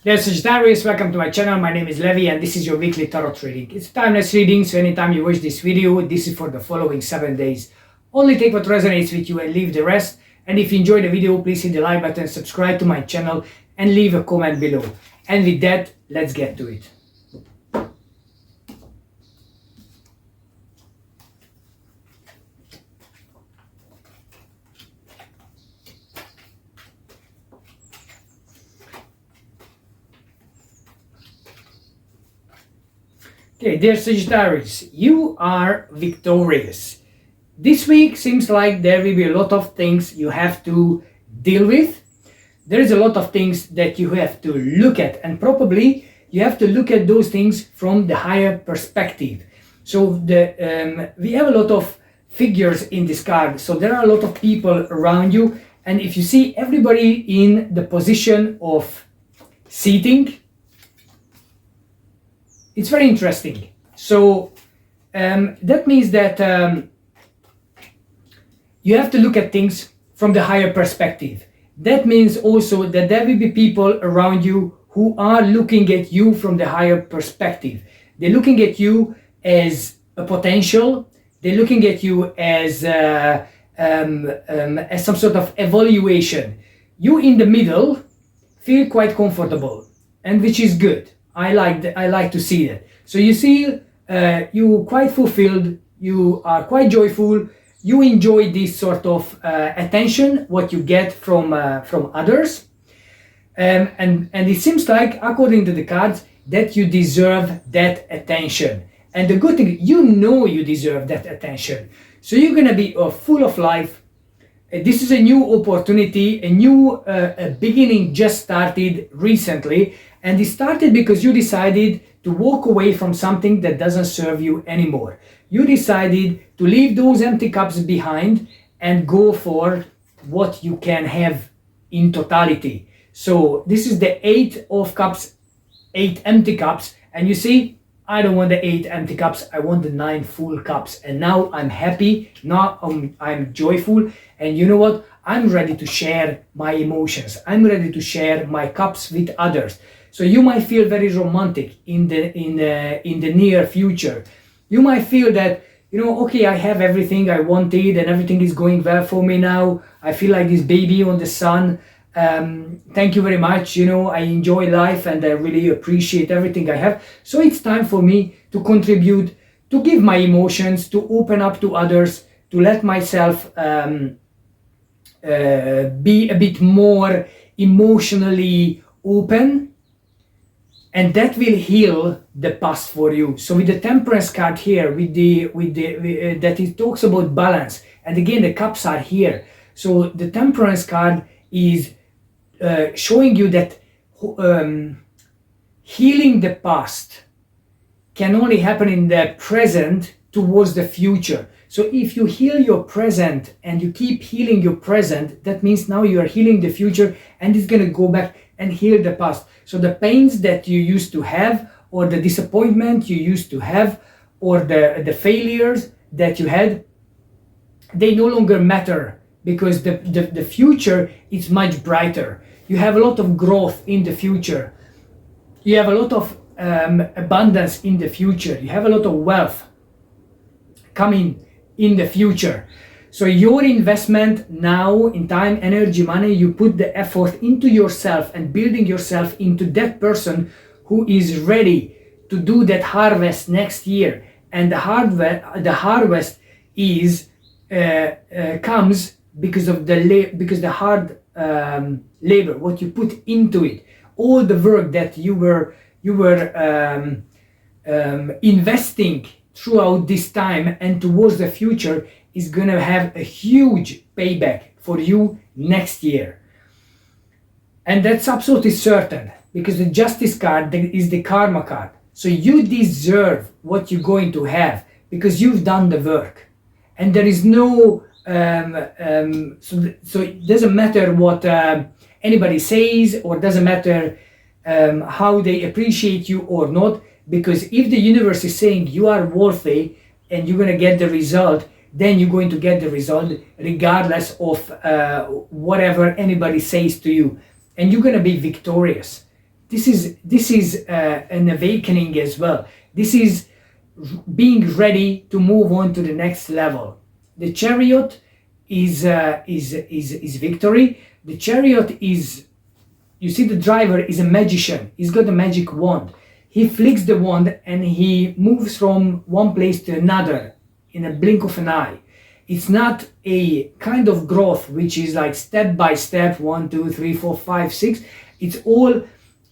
Dear Sagittarius, welcome to my channel. My name is Levi and this is your weekly tarot reading. It's a timeless reading, so anytime you watch this video, this is for the following 7 days. Only take what resonates with you and leave the rest. And if you enjoyed the video, please hit the like button, subscribe to my channel and leave a comment below. And with that, let's get to it. Okay, dear Sagittarius, you are victorious. This week seems like there will be a lot of things you have to deal with. There is a lot of things that you have to look at, and probably you have to look at those things from the higher perspective. So we have a lot of figures in this card, so there are a lot of people around you, and if you see everybody in the position of seating, it's very interesting. So that means that you have to look at things from the higher perspective. That means also that there will be people around you who are looking at you from the higher perspective. They're looking at you as a potential. They're looking at you as some sort of evaluation. You in the middle feel quite comfortable, and which is good. I like to see that. So you see, you're quite fulfilled, you are quite joyful, you enjoy this sort of attention, what you get from others. And it seems like, according to the cards, that you deserve that attention. And the good thing, you know you deserve that attention. So you're gonna be full of life. This is a new opportunity, a new beginning just started recently. And it started because you decided to walk away from something that doesn't serve you anymore. You decided to leave those empty cups behind and go for what you can have in totality. So this is the 8 of cups, 8 empty cups. And you see, I don't want the 8 empty cups, I want the 9 full cups. And now I'm happy, now I'm joyful. And you know what? I'm ready to share my emotions. I'm ready to share my cups with others. So you might feel very romantic in the near future. You might feel that, you know, okay, I have everything I wanted and everything is going well for me now. I feel like this baby on the sun. Thank you very much. You know, I enjoy life and I really appreciate everything I have. So it's time for me to contribute, to give my emotions, to open up to others, to let myself be a bit more emotionally open. And that will heal the past for you. So with the Temperance card here, that it talks about balance, and again the cups are here. So the Temperance card is showing you that healing the past can only happen in the present towards the future. So if you heal your present and you keep healing your present, that means now you are healing the future, and it's gonna go back and heal the past. So the pains that you used to have, or the disappointment you used to have, or the failures that you had, they no longer matter, because the future is much brighter. You have a lot of growth in the future. You have a lot of abundance in the future. You have a lot of wealth coming in the future. So your investment now in time, energy, money, you put the effort into yourself and building yourself into that person who is ready to do that harvest next year. And the harvest is comes because of the hard labor, what you put into it, all the work that you were investing throughout this time and towards the future is gonna have a huge payback for you next year. And that's absolutely certain, because the Justice card is the Karma card. So you deserve what you're going to have because you've done the work. And there is no so it doesn't matter what anybody says, or doesn't matter how they appreciate you or not, because if the universe is saying you are worthy and you're gonna get the result, then you're going to get the result regardless of whatever anybody says to you, and you're going to be victorious. this is an awakening as well. This is being ready to move on to the next level. The Chariot is victory. The Chariot is, you see, the driver is a magician. He's got a magic wand. He flicks the wand and he moves from one place to another in a blink of an eye. It's not a kind of growth which is like step by step, 1, 2, 3, 4, 5, 6. It's all,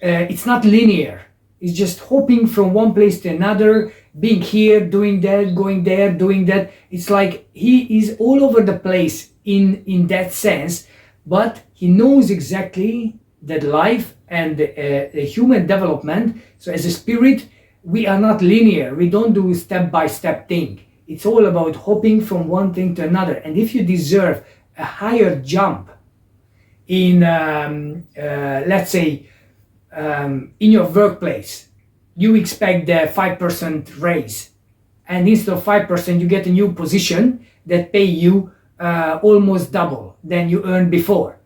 it's not linear. It's just hopping from one place to another, being here, doing that, going there, doing that. It's like he is all over the place in that sense, but he knows exactly that life and human development. So as a spirit, we are not linear. We don't do step by step thing. It's all about hopping from one thing to another. And if you deserve a higher jump in, let's say, in your workplace, you expect the 5% raise, and instead of 5% you get a new position that pay you almost double than you earned before.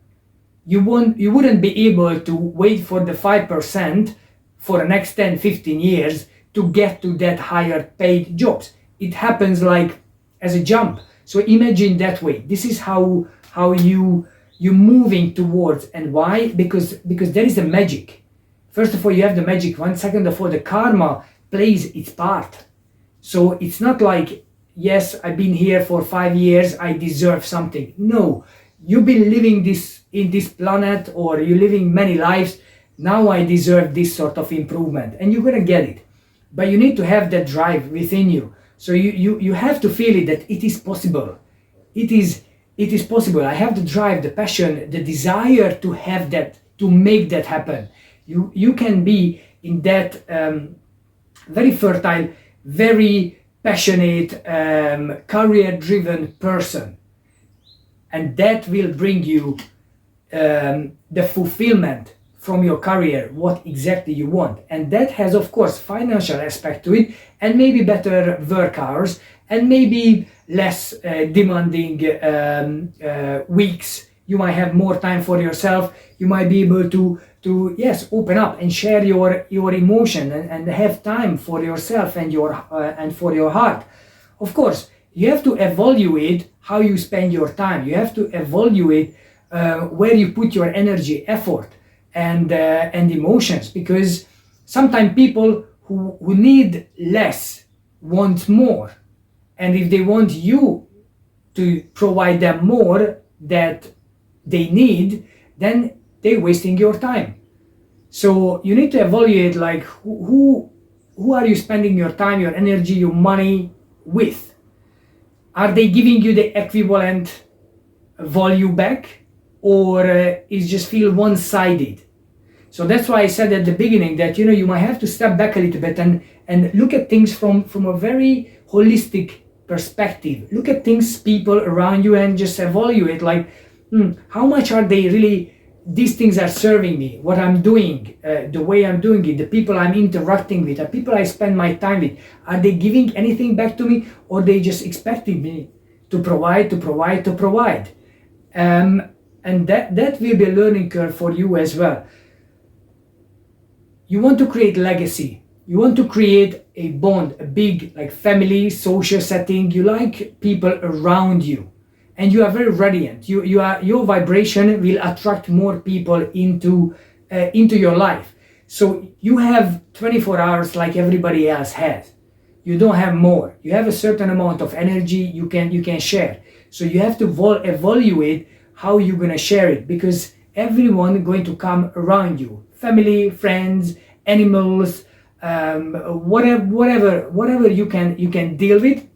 You wouldn't be able to wait for the 5% for the next 10-15 years to get to that higher paid jobs. It happens like as a jump. So imagine that way. This is how you're moving towards. And why? Because there is a magic. First of all, you have the magic one. Second of all, the karma plays its part. So it's not like, yes, I've been here for 5 years, I deserve something. No, you've been living in this planet, or you're living many lives. Now I deserve this sort of improvement, and you're gonna get it. But you need to have that drive within you. So you have to feel it, that it is possible. It is possible. I have the drive, the passion, the desire to have that, to make that happen. You can be in that very fertile, very passionate, career-driven person, and that will bring you the fulfillment from your career, what exactly you want. And that has, of course, financial aspect to it, and maybe better work hours, and maybe less demanding weeks. You might have more time for yourself. You might be able to yes, open up and share your emotion, and have time for yourself and for your heart. Of course, you have to evaluate how you spend your time. You have to evaluate where you put your energy, effort, and emotions, because sometimes people who need less want more, and if they want you to provide them more that they need, then they're wasting your time. So you need to evaluate, like, who are you spending your time, your energy, your money with? Are they giving you the equivalent value back, or is just feel one-sided? So that's why I said at the beginning that, you know, you might have to step back a little bit and look at things from a very holistic perspective. Look at things, people around you, and just evaluate, like, how much are they really, these things are serving me, what I'm doing, the way I'm doing it, the people I'm interacting with, the people I spend my time with, are they giving anything back to me, or they just expecting me to provide. And that will be a learning curve for you as well. You want to create legacy. You want to create a bond, a big, like, family, social setting. You like people around you, and you are very radiant. Your vibration will attract more people into your life. So you have 24 hours like everybody else has. You don't have more. You have a certain amount of energy you can share. So you have to evaluate how you're gonna share it, because everyone going to come around you. Family, friends, animals, whatever you can deal with,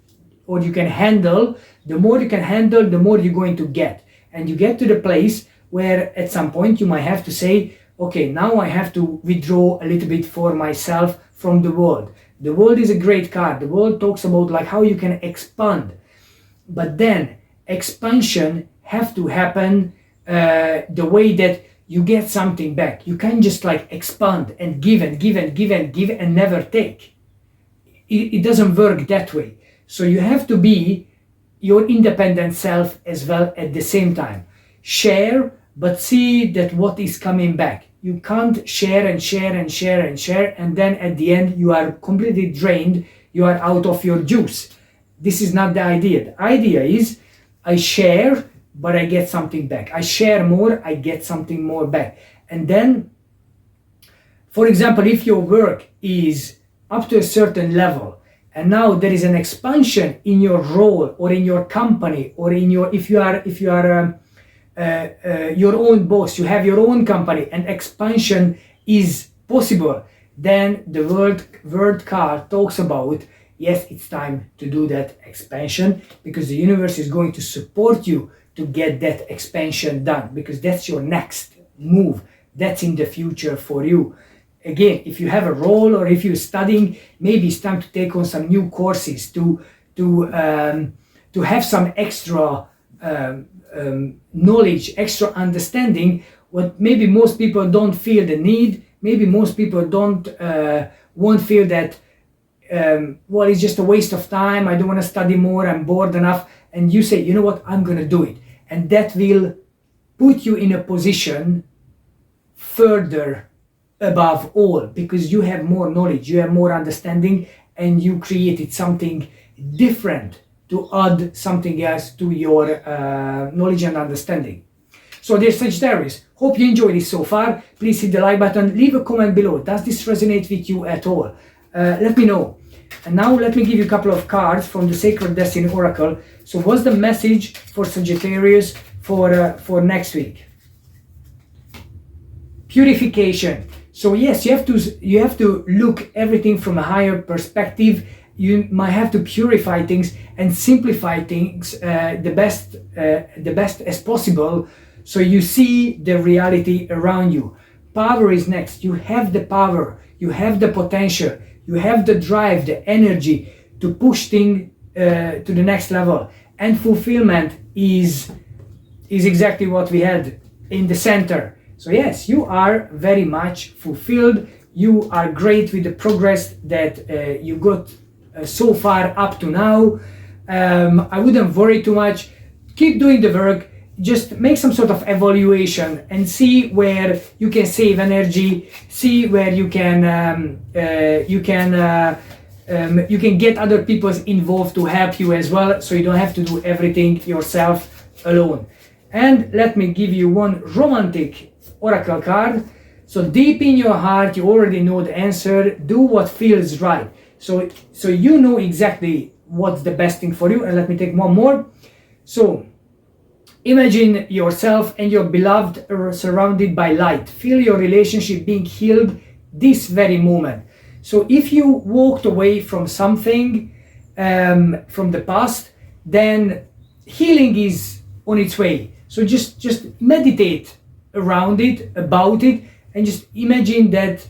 or you can handle. The more you can handle, the more you're going to get. And you get to the place where at some point you might have to say, okay, now I have to withdraw a little bit for myself from the world. The world is a great card. The world talks about, like, how you can expand. But then expansion have to happen the way that you get something back. You can't just, like, expand and give and give and give and give and never take. It doesn't work that way. So you have to be your independent self as well at the same time. Share, but see that what is coming back. you can't share and share and share and share, and then at the end you are completely drained, you are out of your juice. This is not the idea. The idea is I share, but I get something back. I share more, I get something more back. And then, for example, if your work is up to a certain level, and now there is an expansion in your role or in your company, or in your, if you are your own boss, you have your own company, and expansion is possible, then the world card talks about, yes, it's time to do that expansion, because the universe is going to support you to get that expansion done, because that's your next move, that's in the future for you. Again, if you have a role, or if you're studying, maybe it's time to take on some new courses to have some extra knowledge, extra understanding, what maybe most people don't feel the need. Maybe most people won't feel that, well, it's just a waste of time, I don't want to study more, I'm bored enough. And you say, you know what, I'm going to do it. And that will put you in a position further above all, because you have more knowledge, you have more understanding, and you created something different to add something else to your knowledge and understanding. So dear Sagittarius, hope you enjoyed this so far. Please hit the like button, leave a comment below. Does this resonate with you at all? Let me know. And now let me give you a couple of cards from the Sacred Destiny Oracle. So what's the message for Sagittarius for next week? Purification. So yes, you have to look everything from a higher perspective. You might have to purify things and simplify things the best as possible, so you see the reality around you. Power is next. You have the power, you have the potential, you have the drive, the energy to push things to the next level. And fulfillment is exactly what we had in the center. So yes, you are very much fulfilled. You are great with the progress that you got so far up to now. I wouldn't worry too much. Keep doing the work. Just make some sort of evaluation and see where you can save energy. See where you can get other people involved to help you as well, so you don't have to do everything yourself alone. And let me give you one romantic oracle card. So deep in your heart, you already know the answer. Do what feels right. So you know exactly what's the best thing for you. And let me take one more. So imagine yourself and your beloved are surrounded by light. Feel your relationship being healed this very moment. So if you walked away from something from the past, then healing is on its way. So just meditate around it, about it, and just imagine that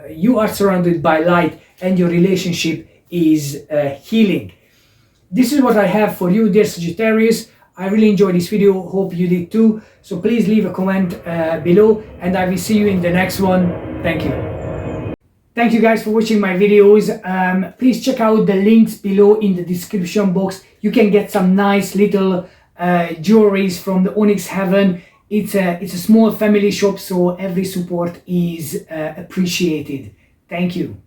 you are surrounded by light and your relationship is healing. This is what I have for you, dear Sagittarius. I really enjoyed this video, hope you did too. So please leave a comment below, and I will see you in the next one. Thank you. Thank you guys for watching my videos. Please check out the links below in the description box. You can get some nice little jewelries from the Onyx Heaven. It's a small family shop, so every support is appreciated. Thank you.